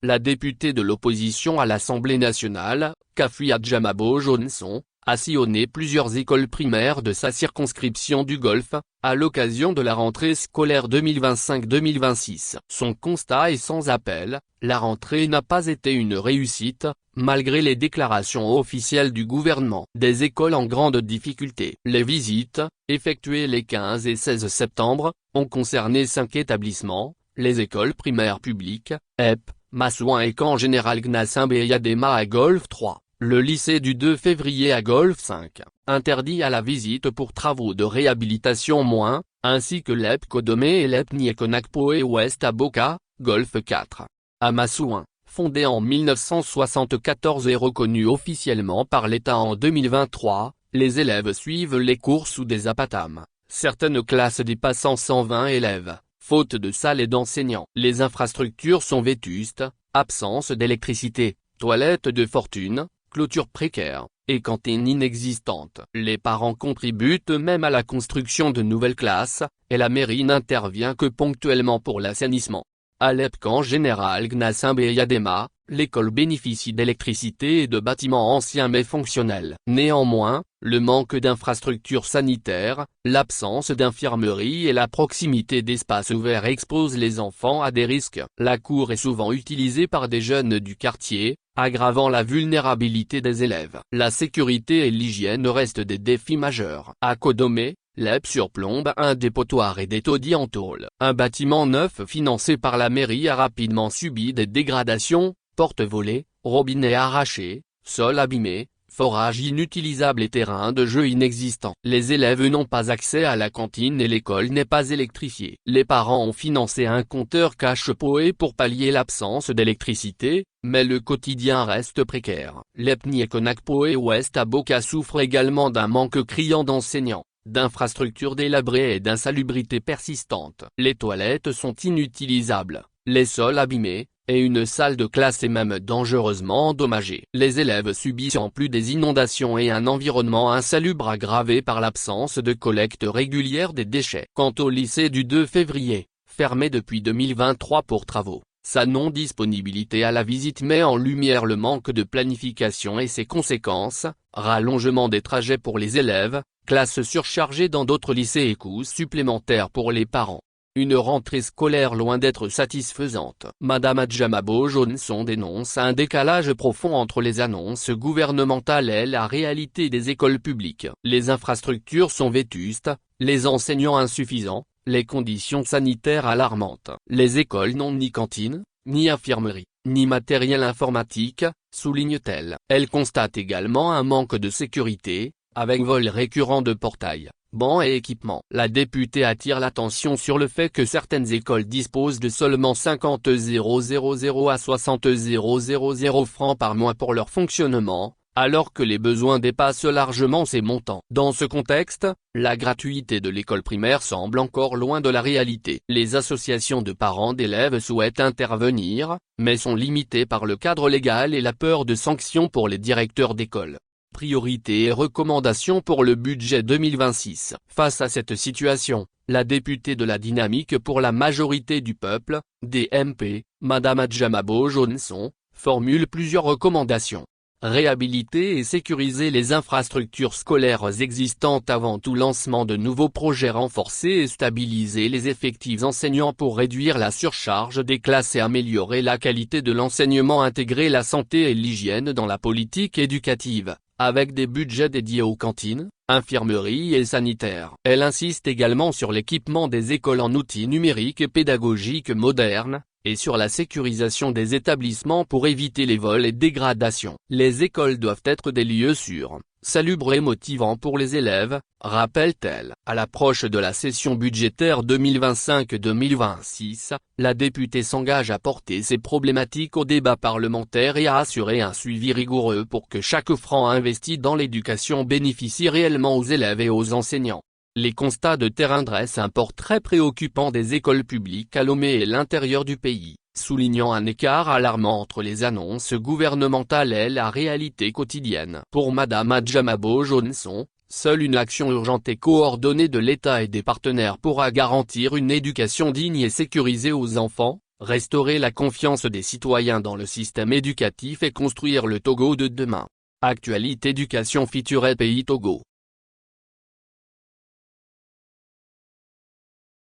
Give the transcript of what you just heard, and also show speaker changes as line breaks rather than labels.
la députée de l'opposition à l'Assemblée nationale, Kafui Adjamabo Johnson, a sillonné plusieurs écoles primaires de sa circonscription du Golfe, à l'occasion de la rentrée scolaire 2025-2026. Son constat est sans appel, la rentrée n'a pas été une réussite, malgré les déclarations officielles du gouvernement. Des écoles en grande difficulté. Les visites, effectuées les 15 et 16 septembre, ont concerné 5 établissements, les écoles primaires publiques, EP, Massouin et Camp Général Gnassingbé Yadema à Golfe 3. Le lycée du 2 février à Golfe 5, interdit à la visite pour travaux de réhabilitation ainsi que l'EP Kodomé et l'EP Niekonakpoe Ouest à Boka, Golfe 4. À Massouin, fondé en 1974 et reconnu officiellement par l'État en 2023, les élèves suivent les cours sous des apatames, certaines classes dépassant 120 élèves, faute de salles et d'enseignants. Les infrastructures sont vétustes, absence d'électricité, toilettes de fortune, clôture précaire, et cantine inexistante. Les parents contribuent eux-mêmes à la construction de nouvelles classes, et la mairie n'intervient que ponctuellement pour l'assainissement. À l'EP Camp Général Gnassingbé Yadema, l'école bénéficie d'électricité et de bâtiments anciens mais fonctionnels. Néanmoins, le manque d'infrastructures sanitaires, l'absence d'infirmerie et la proximité d'espaces ouverts exposent les enfants à des risques. La cour est souvent utilisée par des jeunes du quartier, aggravant la vulnérabilité des élèves. La sécurité et l'hygiène restent des défis majeurs. À Kodomé, l'EP surplombe un dépotoir et des taudis en tôle. Un bâtiment neuf financé par la mairie a rapidement subi des dégradations, portes volées, robinets arrachés, sol abîmé, forage inutilisable et terrain de jeu inexistant. Les élèves n'ont pas accès à la cantine et l'école n'est pas électrifiée. Les parents ont financé un compteur cache-poe pour pallier l'absence d'électricité, mais le quotidien reste précaire. L'EP Niekonakpoe Ouest à Boka souffre également d'un manque criant d'enseignants, d'infrastructures délabrées et d'insalubrité persistante. Les toilettes sont inutilisables, les sols abîmés, et une salle de classe est même dangereusement endommagée. Les élèves subissent en plus des inondations et un environnement insalubre aggravé par l'absence de collecte régulière des déchets. Quant au lycée du 2 février, fermé depuis 2023 pour travaux, sa non-disponibilité à la visite met en lumière le manque de planification et ses conséquences, rallongement des trajets pour les élèves, classes surchargées dans d'autres lycées et coûts supplémentaires pour les parents. Une rentrée scolaire loin d'être satisfaisante. Madame Adjamabo Johnson dénonce un décalage profond entre les annonces gouvernementales et la réalité des écoles publiques. Les infrastructures sont vétustes, les enseignants insuffisants, les conditions sanitaires alarmantes. Les écoles n'ont ni cantine, ni infirmerie, ni matériel informatique, souligne-t-elle. Elle constate également un manque de sécurité, avec vol récurrent de portails, bancs et équipements. La députée attire l'attention sur le fait que certaines écoles disposent de seulement 50 000 à 60 000 francs par mois pour leur fonctionnement, alors que les besoins dépassent largement ces montants. Dans ce contexte, la gratuité de l'école primaire semble encore loin de la réalité. Les associations de parents d'élèves souhaitent intervenir, mais sont limitées par le cadre légal et la peur de sanctions pour les directeurs d'école. Priorités et recommandations pour le budget 2026. Face à cette situation, la députée de la Dynamique pour la majorité du peuple, DMP, Madame Adjamabo Johnson, formule plusieurs recommandations. Réhabiliter et sécuriser les infrastructures scolaires existantes avant tout lancement de nouveaux projets, renforcer et stabiliser les effectifs enseignants pour réduire la surcharge des classes et améliorer la qualité de l'enseignement, intégrer la santé et l'hygiène dans la politique éducative, avec des budgets dédiés aux cantines, infirmeries et sanitaires. Elle insiste également sur l'équipement des écoles en outils numériques et pédagogiques modernes, et sur la sécurisation des établissements pour éviter les vols et dégradations. Les écoles doivent être des lieux sûrs, salubres et motivants pour les élèves, rappelle-t-elle. À l'approche de la session budgétaire 2025-2026, la députée s'engage à porter ces problématiques au débat parlementaire et à assurer un suivi rigoureux pour que chaque franc investi dans l'éducation bénéficie réellement aux élèves et aux enseignants. Les constats de terrain dressent un portrait préoccupant des écoles publiques à Lomé et l'intérieur du pays, soulignant un écart alarmant entre les annonces gouvernementales et la réalité quotidienne. Pour Madame Adjamabo Johnson, seule une action urgente et coordonnée de l'État et des partenaires pourra garantir une éducation digne et sécurisée aux enfants, restaurer la confiance des citoyens dans le système éducatif et construire le Togo de demain. Actualité Éducation Future Pays Togo.